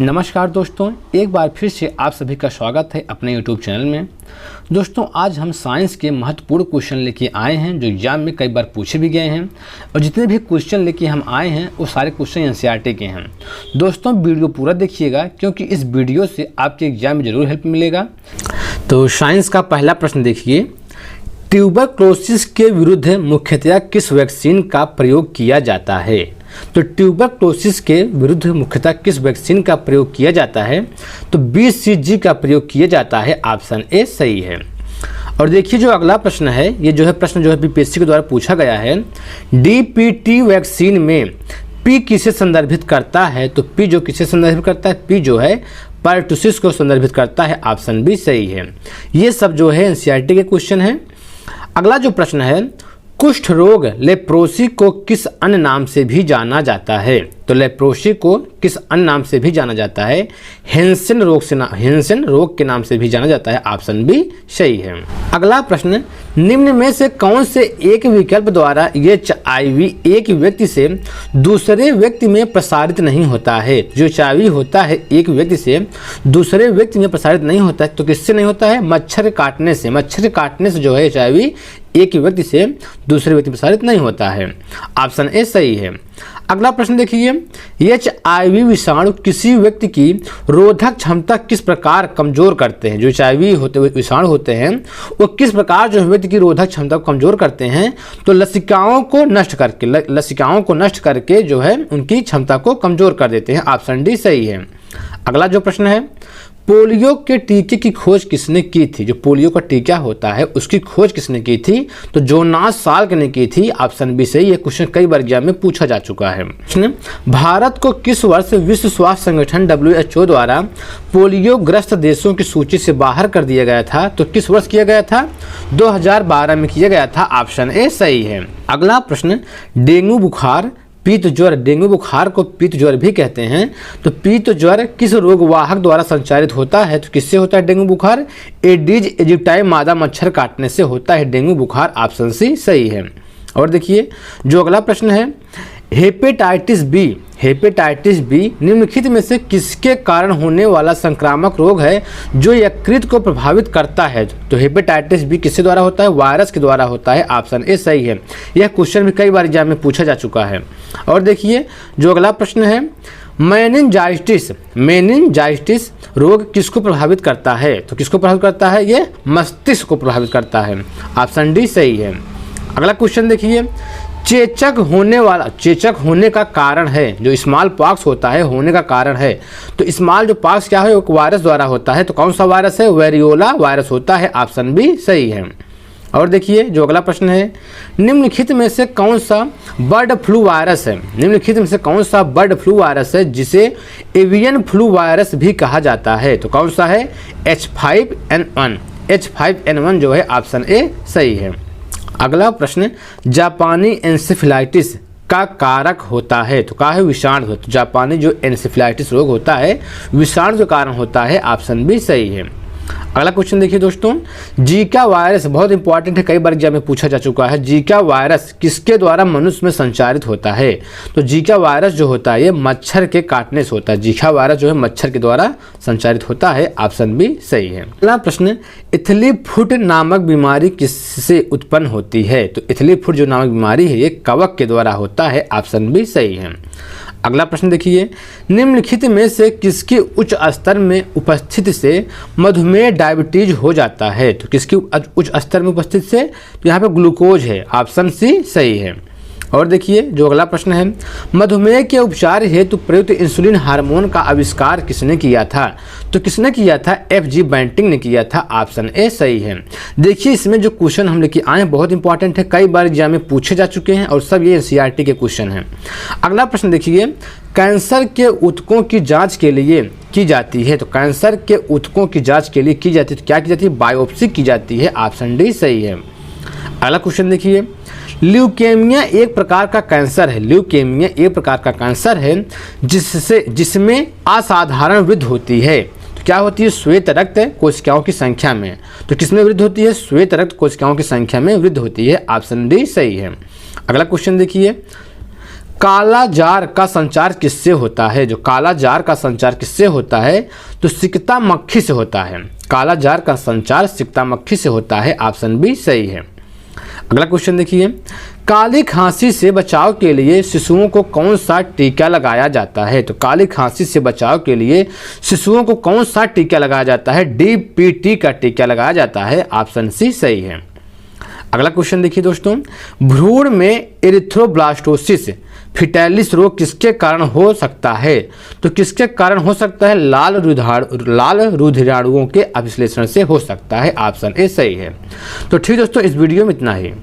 नमस्कार दोस्तों, एक बार फिर से आप सभी का स्वागत है अपने YouTube चैनल में। दोस्तों, आज हम साइंस के महत्वपूर्ण क्वेश्चन लेके आए हैं जो एग्जाम में कई बार पूछे भी गए हैं और जितने भी क्वेश्चन लेके हम आए हैं वो सारे क्वेश्चन एनसीईआरटी के हैं। दोस्तों, वीडियो पूरा देखिएगा क्योंकि इस वीडियो से आपके एग्जाम में ज़रूर हेल्प मिलेगा। तो साइंस का पहला प्रश्न देखिए, ट्यूबरक्लोसिस के विरुद्ध मुख्यतया किस वैक्सीन का प्रयोग किया जाता है? तो ट्यूबरक्लोसिस के विरुद्ध मुख्यतः किस वैक्सीन का प्रयोग किया जाता है? तो BCG का प्रयोग किया जाता है। ऑप्शन ए सही है। और देखिए जो अगला प्रश्न है, ये जो है प्रश्न जो है बीपीएससी के द्वारा पूछा गया है। DPT वैक्सीन में P किसे संदर्भित करता है? तो P जो किसे संदर्भित करता है? P जो है परटूसिस को संदर्भित करता है। ऑप्शन बी सही है। ये सब जो है एनसीईआरटी के क्वेश्चन है। अगला जो प्रश्न है, कुष्ठ रोग लेप्रोसी को किस अन्य नाम से भी जाना जाता है? तो लेप्रोसी को किस अन्य नाम से भी जाना जाता है? हेंसन रोग के नाम से भी जाना जाता है। ऑप्शन बी सही है। अगला प्रश्न, निम्न में से कौन से एक विकल्प द्वारा HIV एक व्यक्ति से दूसरे व्यक्ति में प्रसारित नहीं होता है? जो HIV होता है एक व्यक्ति से दूसरे व्यक्ति में प्रसारित नहीं होता है, तो किससे नहीं होता है? मच्छर काटने से। मच्छर काटने से जो है HIV एक व्यक्ति से दूसरे व्यक्ति प्रसारित नहीं होता है। ऑप्शन ए सही है। अगला प्रश्न देखिए, HIV विषाणु किसी व्यक्ति की रोधक क्षमता किस प्रकार कमजोर करते हैं? जो HIV होते विषाणु होते हैं वो किस प्रकार जो व्यक्ति की रोधक क्षमता को कमजोर करते हैं? तो लसिकाओं को नष्ट करके जो है उनकी क्षमता को कमजोर कर देते हैं। ऑप्शन डी सही है। अगला जो प्रश्न है, पोलियो के टीके की खोज किसने की थी? जो पोलियो का टीका होता है उसकी खोज किसने की थी? तो जोनास साल्क ने की थी। ऑप्शन बी सही। ये क्वेश्चन कई बार एग्जाम में पूछा जा चुका है। भारत को किस वर्ष विश्व स्वास्थ्य संगठन WHO द्वारा पोलियो ग्रस्त देशों की सूची से बाहर कर दिया गया था? तो किस वर्ष किया गया था? 2012 में किया गया था। ऑप्शन ए सही है। अगला प्रश्न, डेंगू बुखार पीत ज्वर, डेंगू बुखार को पीत ज्वर भी कहते हैं, तो पीत ज्वर किस रोगवाहक द्वारा संचारित होता है? तो किससे होता है डेंगू बुखार? एडिज इजिप्टाई मादा मच्छर काटने से होता है डेंगू बुखार। ऑप्शन सी सही है। और देखिए जो अगला प्रश्न है, हेपेटाइटिस बी निम्नलिखित में से किसके कारण होने वाला संक्रामक रोग है जो यकृत को प्रभावित करता है? तो हेपेटाइटिस बी किसके द्वारा होता है? वायरस के द्वारा होता है। ऑप्शन ए सही है। यह क्वेश्चन भी कई बार एग्जाम में पूछा जा चुका है। और देखिए जो अगला प्रश्न है, मेनिनजाइटिस रोग किसको प्रभावित करता है? तो किसको प्रभावित करता है? ये मस्तिष्क को प्रभावित करता है। ऑप्शन डी सही है। अगला क्वेश्चन देखिए, चेचक होने का कारण है, जो स्मॉल पॉक्स होता है होने का कारण है, तो स्मॉल जो पॉक्स क्या है वो वायरस द्वारा होता है, तो कौन सा वायरस है? वेरियोला वायरस होता है। ऑप्शन बी सही है। और देखिए जो अगला प्रश्न है, निम्नलिखित में से कौन सा बर्ड फ्लू वायरस है जिसे एवियन फ्लू वायरस भी कहा जाता है? तो कौन सा है? H5N1 जो है। ऑप्शन ए सही है। अगला प्रश्न, जापानी एन्सेफेलाइटिस का कारक होता है? तो क्या है? विषाणु। तो जापानी जो एन्सेफेलाइटिस रोग होता है विषाणु के कारण होता है। ऑप्शन बी सही है। अगला क्वेश्चन देखिए दोस्तों, जीका वायरस बहुत इंपॉर्टेंट है, कई बार एग्जाम में पूछा जा चुका है। जीका वायरस किसके द्वारा मनुष्य में संचारित होता है? तो जीका वायरस जो होता है ये मच्छर के काटने से होता है। जीका वायरस जो है मच्छर के द्वारा संचारित होता है। ऑप्शन बी सही है। अगला प्रश्न, इथली फुट नामक बीमारी किससे उत्पन्न होती है? तो इथली फुट जो नामक बीमारी है ये कवक के द्वारा होता है। ऑप्शन बी सही है। अगला प्रश्न देखिए, निम्नलिखित में से किसकी उच्च स्तर में उपस्थिति से मधुमेह डायबिटीज हो जाता है? तो किसकी उच्च स्तर में उपस्थिति से? तो यहाँ पे ग्लूकोज है। ऑप्शन सी सही है। और देखिए जो अगला प्रश्न है, मधुमेह के उपचार हेतु प्रयुक्त इंसुलिन हार्मोन का आविष्कार किसने किया था? तो किसने किया था? FG बैंटिंग ने किया था। ऑप्शन ए सही है। देखिए इसमें जो क्वेश्चन हम लेके आए हैं बहुत इंपॉर्टेंट है, कई बार एग्जाम में पूछे जा चुके हैं और सब ये एनसीईआरटी के क्वेश्चन हैं। अगला प्रश्न देखिए, कैंसर के ऊतकों की जांच के लिए की जाती है? तो कैंसर के ऊतकों की जांच के लिए की जाती है तो क्या की जाती है? बायोप्सी की जाती है। ऑप्शन डी सही है। अगला क्वेश्चन देखिए, ल्यूकेमिया एक प्रकार का कैंसर है जिसमें असाधारण वृद्धि होती है। तो क्या होती है? श्वेत रक्त कोशिकाओं की संख्या में। तो किसमें वृद्धि होती है? श्वेत रक्त कोशिकाओं की संख्या में वृद्धि होती है। ऑप्शन डी सही है। अगला क्वेश्चन देखिए, काला जार का संचार किससे होता है? जो काला जार का संचार किससे होता है? तो सिकता मक्खी से होता है। काला जार का संचार सिकता मक्खी से होता है। ऑप्शन बी सही है। अगला क्वेश्चन देखिए, काली खांसी से बचाव के लिए शिशुओं को कौन सा टीका लगाया जाता है? तो काली खांसी से बचाव के लिए शिशुओं को कौन सा टीका लगाया जाता है? डीपीटी का टीका लगाया जाता है। ऑप्शन सी सही है। अगला क्वेश्चन देखिए दोस्तों, भ्रूण में एरिथ्रोब्लास्टोसिस फिटैलिस रोग किसके कारण हो सकता है? तो किसके कारण हो सकता है? लाल रुधिराणुओं के अभिश्लेषण से हो सकता है। ऑप्शन ए सही है। तो ठीक दोस्तों, इस वीडियो में इतना ही।